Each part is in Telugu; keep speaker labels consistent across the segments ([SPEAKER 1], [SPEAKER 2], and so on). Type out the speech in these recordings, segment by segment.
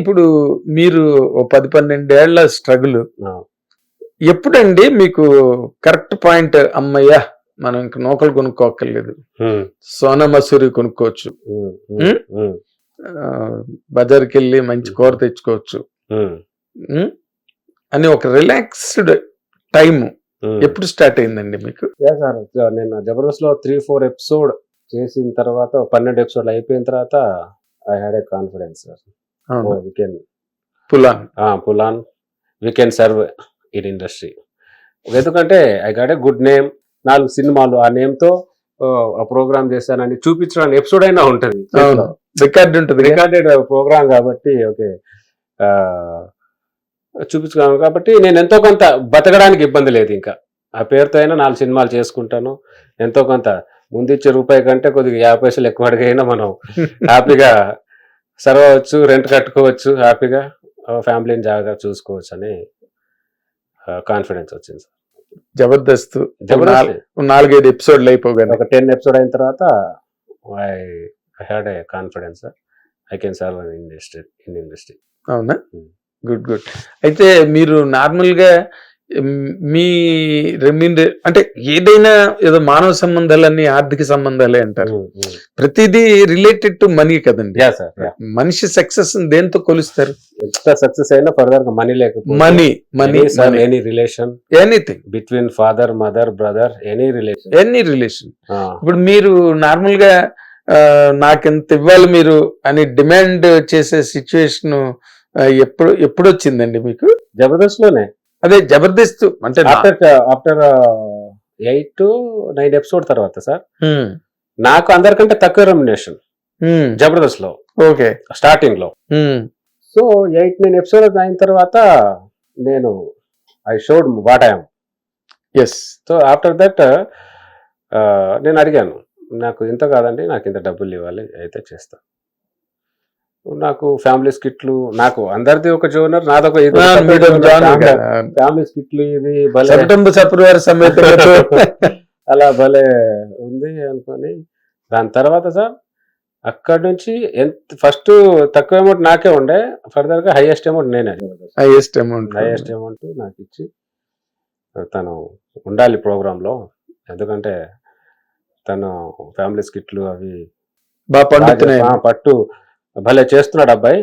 [SPEAKER 1] ఇప్పుడు మీరు ఓ 10-12 ఏళ్ల స్ట్రగుల్
[SPEAKER 2] ఆ,
[SPEAKER 1] ఎప్పుడండి మీకు కరెక్ట్ పాయింట్? అమ్మయ్యా, మనం ఇంక నూకలు కొనుక్కోక్కర్లేదు,
[SPEAKER 2] ఉమ్,
[SPEAKER 1] సోనా మసూరి కొనుక్కోవచ్చు,
[SPEAKER 2] ఉమ్, ఉమ్, ఉమ్,
[SPEAKER 1] ఆ, బజార్కి వెళ్ళి మంచి కూర తెచ్చుకోవచ్చు
[SPEAKER 2] ఉమ్,
[SPEAKER 1] ఉమ్, అని ఒక రిలాక్స్డ్ టైం
[SPEAKER 2] ఉమ్.
[SPEAKER 1] ఎప్పుడు స్టార్ట్ అయిందండి మీకు?
[SPEAKER 2] యా సార్, నేను జబర్దస్త్ లో 3-4 ఎపిసోడ్ చేసిన తర్వాత 12 ఎపిసోడ్లు అయిపోయిన తర్వాత I had a confidence sir.
[SPEAKER 1] అవును,
[SPEAKER 2] we can
[SPEAKER 1] plan.
[SPEAKER 2] Plan, we can serve in industry. ఎందుకంటే I got a good name, 4 సినిమాలు ఆ నేమ్ తో ఆ ప్రోగ్రామ్ చేశానని చూపించడానికి ఎపిసోడ్ అయినా ఉంటుంది,
[SPEAKER 1] అవును, రికార్డ్ ఉంటుంది.
[SPEAKER 2] రికార్డెడ్ ప్రోగ్రామ్ కాబట్టి ఓకే చూపించుకున్నాను కాబట్టి నేను ఎంతో కొంత బతకడానికి ఇబ్బంది లేదు. ఇంకా ఆ పేరుతో అయినా 4 సినిమాలు చేసుకుంటాను. ఎంతో కొంత ముందు ఇచ్చే రూపాయి కంటే కొద్దిగా 50 పైసలు ఎక్కువ అడిగైనా మనం హ్యాపీగా సర్వచ్చు, రెంట్ కట్టుకోవచ్చు, హ్యాపీగా ఫ్యామిలీని జాగ్రత్తగా చూసుకోవచ్చు అని కాన్ఫిడెన్స్ వచ్చింది సార్.
[SPEAKER 1] జబర్దస్త్
[SPEAKER 2] జబర్దస్త్
[SPEAKER 1] 4-5 ఎపిసోడ్లు అయిపోగానే
[SPEAKER 2] ఒక 10 ఎపిసోడ్ అయిన తర్వాత I had a confidence I can serve in industry.
[SPEAKER 1] అవునా?
[SPEAKER 2] Hmm.
[SPEAKER 1] Good good. అయితే మీరు నార్మల్ గా మీ అంటే ఏదైనా ఏదో మానవ సంబంధాలన్నీ ఆర్థిక సంబంధాలే అంటారు. ప్రతిదీ రిలేటెడ్ టు మనీ కదండి.
[SPEAKER 2] యా సార్,
[SPEAKER 1] మనిషి సక్సెస్ దేంతో కొలుస్తారు?
[SPEAKER 2] ఎంత సక్సెస్ అయినా ఫర్దర్ మనీ లేకపోతే
[SPEAKER 1] money money
[SPEAKER 2] any relation
[SPEAKER 1] anything
[SPEAKER 2] between father mother brother any
[SPEAKER 1] relation. ఇప్పుడు మీరు నార్మల్ గా నాకెంత ఇవ్వాలి మీరు అని డిమాండ్ చేసే సిచ్యువేషన్ ఎప్పుడు వచ్చిందండి మీకు?
[SPEAKER 2] జబర్దస్త్ లోనే.
[SPEAKER 1] అదే జబర్దస్త్ అంటే
[SPEAKER 2] ఆఫ్టర్ 8-9 ఎపిసోడ్ తర్వాత సార్ నాకు అందరికంటే తక్కువ రెమ్యునేషన్ జబర్దస్త్ లో
[SPEAKER 1] ఓకే
[SPEAKER 2] స్టార్టింగ్ లో. సో 8-9 ఎపిసోడ్ అయిన తర్వాత నేను I showed what I'm.
[SPEAKER 1] Yes.
[SPEAKER 2] So after that నేను అడిగాను, నాకు ఇంత కాదండి, నాకు ఇంత డబ్బులు ఇవ్వాలి, అయితే చేస్తా. నాకు ఫ్యామిలీ స్కిట్లు, నాకు అందరిది ఒక జోనర్, నాదొక ఫ్యామిలీ స్కిట్లు, ఇది భలే అలా భలే ఉంది అనుకొని దాని తర్వాత సార్ అక్కడ నుంచి ఫస్ట్ తక్కువ అమౌంట్ నాకే ఉండే, ఫర్దర్ గా హైయెస్ట్ అమౌంట్ నేనే.
[SPEAKER 1] హైయెస్ట్ అమౌంట్
[SPEAKER 2] నాకు ఇచ్చి తను ఉండాలి ప్రోగ్రామ్ లో, ఎందుకంటే తను ఫ్యామిలీ స్కిట్లు అవి పట్టు భలే చేస్తున్నాడు అబ్బాయి,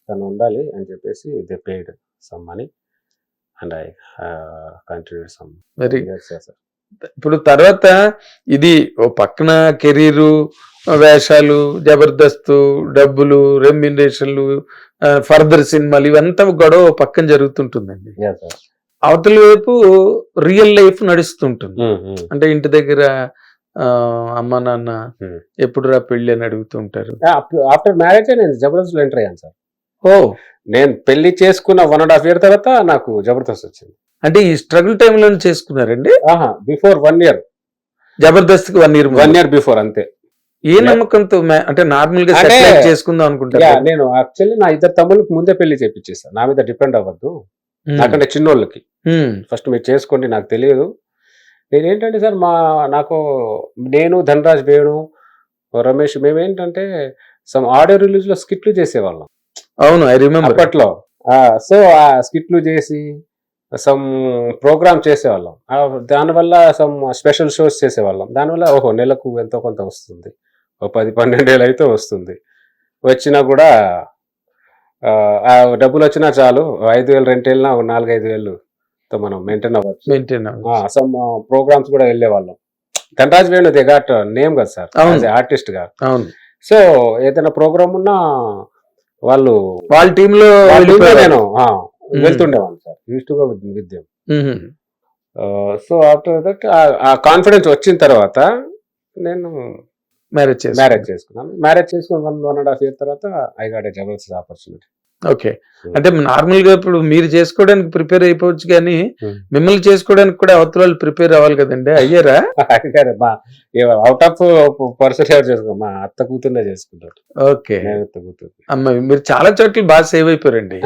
[SPEAKER 2] తను ఉండాలి అని చెప్పేసి they paid some money and I continued some.
[SPEAKER 1] Very. ఇప్పుడు తర్వాత ఇది ఓ పక్కన కెరీరు, వేషాలు, జబర్దస్త్, డబ్బులు, రెమ్యునరేషన్లు, ఫర్దర్ సినిమాలు, ఇవంతా గొడవ పక్కన జరుగుతుంటుందండి. అవతల వైపు రియల్ లైఫ్ నడుస్తుంటుంది. అంటే ఇంటి దగ్గర అమ్మ నాన్న ఎప్పుడురా పెళ్లి అని అడుగుతుంటారు.
[SPEAKER 2] ఆఫ్టర్ మ్యారేజ్ నేను జబర్దస్త్ లో ఎంటర్ అయ్యాను సార్.
[SPEAKER 1] ఓ,
[SPEAKER 2] నేను పెళ్లి చేసుకున్న 1.5 year తర్వాత నాకు జబర్దస్త్ వచ్చింది.
[SPEAKER 1] అంటే ఈ స్ట్రగుల్ టైమ్ లో చేసుకున్నారండి?
[SPEAKER 2] బిఫోర్ 1 year
[SPEAKER 1] జబర్దస్త్ కి 1 year
[SPEAKER 2] బిఫోర్ అంతే.
[SPEAKER 1] ఏ నమ్మకంతో? అంటే నార్మల్ గా చేసుకుందాం అనుకుంటా.
[SPEAKER 2] నేను యాక్చువల్లీ నా 2 తమ్ముళ్ళకి ముందే పెళ్లి చేపించేస్తాను, నా మీద డిపెండ్ అవ్వద్దు, నాకంటే చిన్నోళ్ళకి ఫస్ట్ మీరు చేసుకోండి, నాకు తెలియదు. నేనేంటంటే సార్ నేను ధనరాజ్, వేణు, రమేష్ మేమేంటంటే సమ్ ఆడియో రిలీజ్ లో స్కిట్లు చేసేవాళ్ళం.
[SPEAKER 1] అవును, ఐ రిమెంబర్
[SPEAKER 2] అప్పట్లో. సో ఆ స్కిట్లు చేసి సమ్ ప్రోగ్రామ్ చేసేవాళ్ళం, దానివల్ల సమ్ స్పెషల్ షోస్ చేసేవాళ్ళం. దానివల్ల ఓహో నెలకు ఎంతో కొంత వస్తుంది, 10-12 ఏళ్ళు అయితే వస్తుంది. వచ్చినా కూడా ఆ డబ్బులు వచ్చినా చాలు, 5,000 రెంట్ వెళ్ళినా 4-5 మనం మెయింటైన్ అవ్వచ్చు. సమ్ ప్రోగ్రామ్స్ కూడా వెళ్ళే వాళ్ళం. Dhanraj Venu they got name కదా సార్ ఆర్టిస్ట్ గా. సో ఏదైనా ప్రోగ్రామ్ ఉన్నా వాళ్ళ టీమ్ లో నేను వెళ్తుండేవాడిని sir, used to go with them. So after that ఆ కాన్ఫిడెన్స్ వచ్చిన తర్వాత నేను మ్యారేజ్ చేసుకున్నాను. మ్యారేజ్ చేసుకుని 1.5 year తర్వాత I got A Jabardasth opportunity.
[SPEAKER 1] Okay. అంటే నార్మల్ గా ఇప్పుడు మీరు చేసుకోవడానికి ప్రిపేర్ అయిపోవచ్చు, కానీ మిమ్మల్ని చేసుకోవడానికి కూడా అవతల వాళ్ళు ప్రిపేర్ అవ్వాలి కదండి. అయ్యారా?
[SPEAKER 2] అవుట్ ఆఫ్ పర్సన్ ఎవరు చేసుకో, మా అత్త కూతుర్నే చేసుకుంటారు.
[SPEAKER 1] ఓకే. అమ్మ, మీరు చాలా చోట్ల బాగా సేవ్ అయిపోయారండి.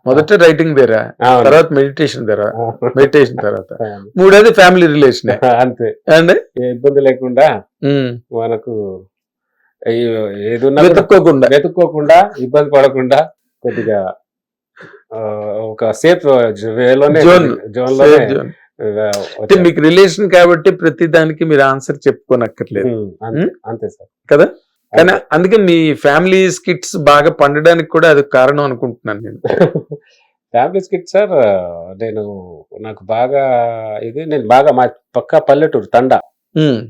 [SPEAKER 1] మొదట రైటింగ్ దగ్గర, తర్వాత మెడిటేషన్ తర్వాత, మూడోది ఫ్యామిలీ రిలేషన్.
[SPEAKER 2] అంతే
[SPEAKER 1] అండి,
[SPEAKER 2] ఇబ్బంది లేకుండా మనకు ఏదున్నా వెతుక్కోకుండా ఇబ్బంది పడకుండా కొద్దిగా ఒక సేఫ్ వేలోనే
[SPEAKER 1] Zone.
[SPEAKER 2] జోన్లోనే
[SPEAKER 1] Safe zone. అంటే మీకు రిలేషన్ కాబట్టి ప్రతి దానికి మీరు ఆన్సర్ చెప్పుకోనక్కర్లేదు
[SPEAKER 2] అంతే సార్
[SPEAKER 1] కదా. కానీ అందుకే మీ ఫ్యామిలీ స్కిట్స్ బాగా పండడానికి కూడా అది కారణం అనుకుంటున్నాను నేను.
[SPEAKER 2] ఫ్యామిలీ స్కిట్ సార్ నాకు బాగా నేను బాగా మా పక్క పల్లెటూరు తండా.
[SPEAKER 1] ఉమ్,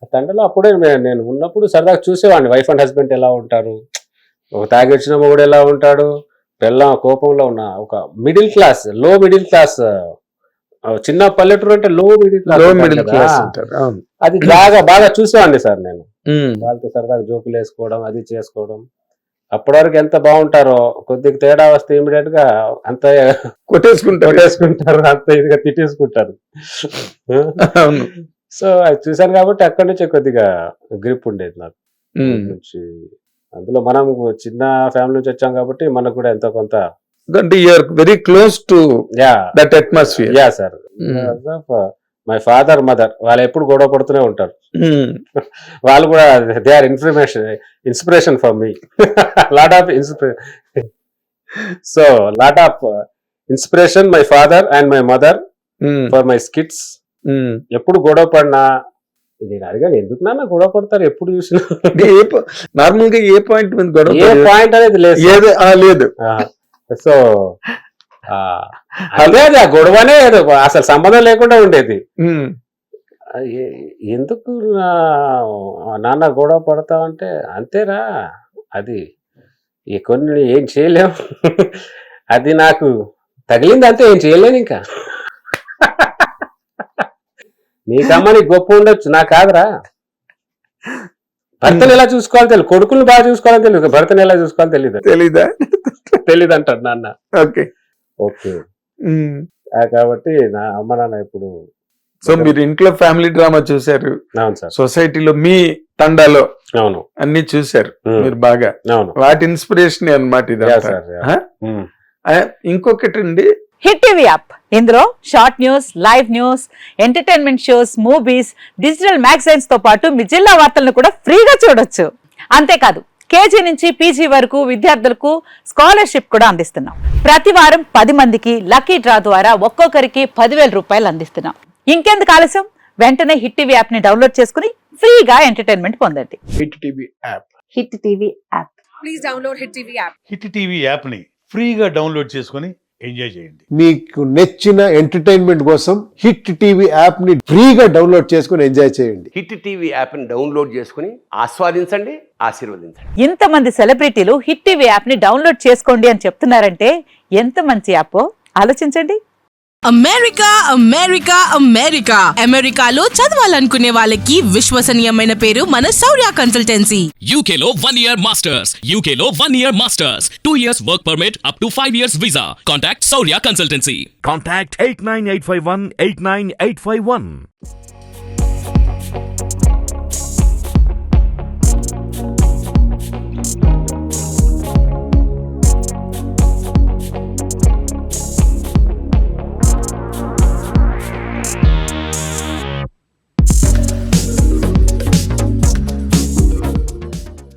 [SPEAKER 2] ఆ తండలో అప్పుడే నేను ఉన్నప్పుడు సరదాగా చూసేవాడిని వైఫ్ అండ్ హస్బెండ్ ఎలా ఉంటారు, ఒక తాగి వచ్చిన మొగుడు ఎలా ఉంటాడు, పెళ్ళాం కోపంలో ఉన్న ఒక లో మిడిల్ క్లాస్ చిన్న పల్లెటూరు అంటే లో
[SPEAKER 1] లో మిడిల్
[SPEAKER 2] మిడిల్
[SPEAKER 1] క్లాస్ అంటారు. అవును.
[SPEAKER 2] అది బాగా చూసేవాడిని సార్ నేను.
[SPEAKER 1] ఉమ్,
[SPEAKER 2] వాళ్ళతో సరదాగా జోకులు వేసుకోవడం అది చేసుకోవడం. అప్పటి వరకు ఎంత బాగుంటారో కొద్దిగా తేడా వస్తే ఇమీడియట్ గా అంత కొట్టేసుకుంటారు, అంత ఇదిగా తిట్టేసుకుంటారు.
[SPEAKER 1] అవును.
[SPEAKER 2] సో అది చూశాను కాబట్టి అక్కడి నుంచి కొద్దిగా గ్రిప్ ఉండేది నాకు.
[SPEAKER 1] ఉమ్.
[SPEAKER 2] నుంచి అందులో మనం చిన్న ఫ్యామిలీ నుంచి వచ్చాం కాబట్టి మనకు కూడా ఎంతో కొంత
[SPEAKER 1] అంటే you're very close to that atmosphere.
[SPEAKER 2] Yeah sir. My father mother వాళ్ళు ఎప్పుడు గొడవ పడుతూనే ఉంటారు. వాళ్ళు కూడా they are inspiration for me. Lot of inspiration my father and my mother for my skits. ఎప్పుడు గొడవ పడినా నేను అడిగాను, ఎందుకు నాన్న గొడవ పడతారు ఎప్పుడు చూసినా?
[SPEAKER 1] నార్మల్ గా ఏ పాయింట్ మీద గొడవ?
[SPEAKER 2] ఏ పాయింట్ అనేది
[SPEAKER 1] లేదు.
[SPEAKER 2] సో అదే ఆ గొడవనే అసలు సంబంధం లేకుండా ఉండేది. ఎందుకు నాన్న గొడవ పడతావంటే, అంతేరా అది కొన్ని ఏం చేయలేము, అది నాకు తగిలింది అంతే, ఏం చేయలేను ఇంకా. నీకమ్మ నీకు గొప్ప ఉండొచ్చు, నాకు కాదురా. భర్తను ఎలా చూసుకోవాలో తెలియదు, కొడుకులు బాగా చూసుకోవాలని తెలియదు, భర్తను ఎలా చూసుకోవాలో తెలీదు అంటాడు నాన్న. ఓకే కాబట్టి నా అమ్మ నాన్న ఇప్పుడు.
[SPEAKER 1] సో మీరు ఇంట్లో ఫ్యామిలీ డ్రామా చూసారు.
[SPEAKER 2] అవును సార్.
[SPEAKER 1] సొసైటీలో మీ తండాలో
[SPEAKER 2] అవును
[SPEAKER 1] అన్ని చూసారు మీరు బాగా.
[SPEAKER 2] అవును.
[SPEAKER 1] వాటి ఇన్స్పిరేషన్ అన్నమాట ఇది. ఇంకొకటి అండి,
[SPEAKER 3] హిట్ టీవీ యాప్. ఇందులో short news, live news, entertainment shows, movies, digital magazines తో పాటు మీ జిల్లా వార్తలను కూడా ఫ్రీగా చూడొచ్చు. అంతేకాదు కేజీ నుంచి పీజీ వరకు విద్యార్థులకు స్కాలర్షిప్ కూడా అందిస్తున్నాం. ప్రతి వారం 10 మందికి లక్కీ డ్రా ద్వారా ఒక్కొక్కరికి 10,000 రూపాయలు అందిస్తున్నాం. ఇంకెందుకు ఆలస్యం, వెంటనే హిట్ టీవీ యాప్ ని డౌన్లోడ్ చేసుకుని ఫ్రీగా ఎంటర్టైన్మెంట్ పొందండి.
[SPEAKER 4] Hit TV app.
[SPEAKER 3] Hit TV app.
[SPEAKER 5] Please download hit TV app.
[SPEAKER 4] Hit TV app ని ఫ్రీగా డౌన్లోడ్ చేసుకొని ఎంజాయ్ చేయండి.
[SPEAKER 6] మీకు నచ్చిన ఎంటర్టైన్మెంట్ కోసం హిట్ టీవీ యాప్ ని ఫ్రీగా డౌన్లోడ్ చేసుకుని ఎంజాయ్ చేయండి.
[SPEAKER 7] హిట్ టీవీ యాప్ ని డౌన్లోడ్ చేసుకుని ఆస్వాదించండి, ఆశీర్వదించండి.
[SPEAKER 3] ఇంతమంది సెలబ్రిటీలు హిట్ టీవీ యాప్ ని డౌన్లోడ్ చేసుకోండి అని చెప్తున్నారంటే ఎంత మంచి యాప్ ఆలోచించండి.
[SPEAKER 8] అమెరికా అమెరికాలో చదవాలనుకునే వాళ్ళకి విశ్వసనీయమైన పేరు మన శౌర్య కన్సల్టెన్సీ.
[SPEAKER 9] UK లో 1 year masters, UK లో 1 year masters, 2 years work permit up to 5 years visa. Contact Shaurya Consultancy.
[SPEAKER 10] Contact 89851 89851.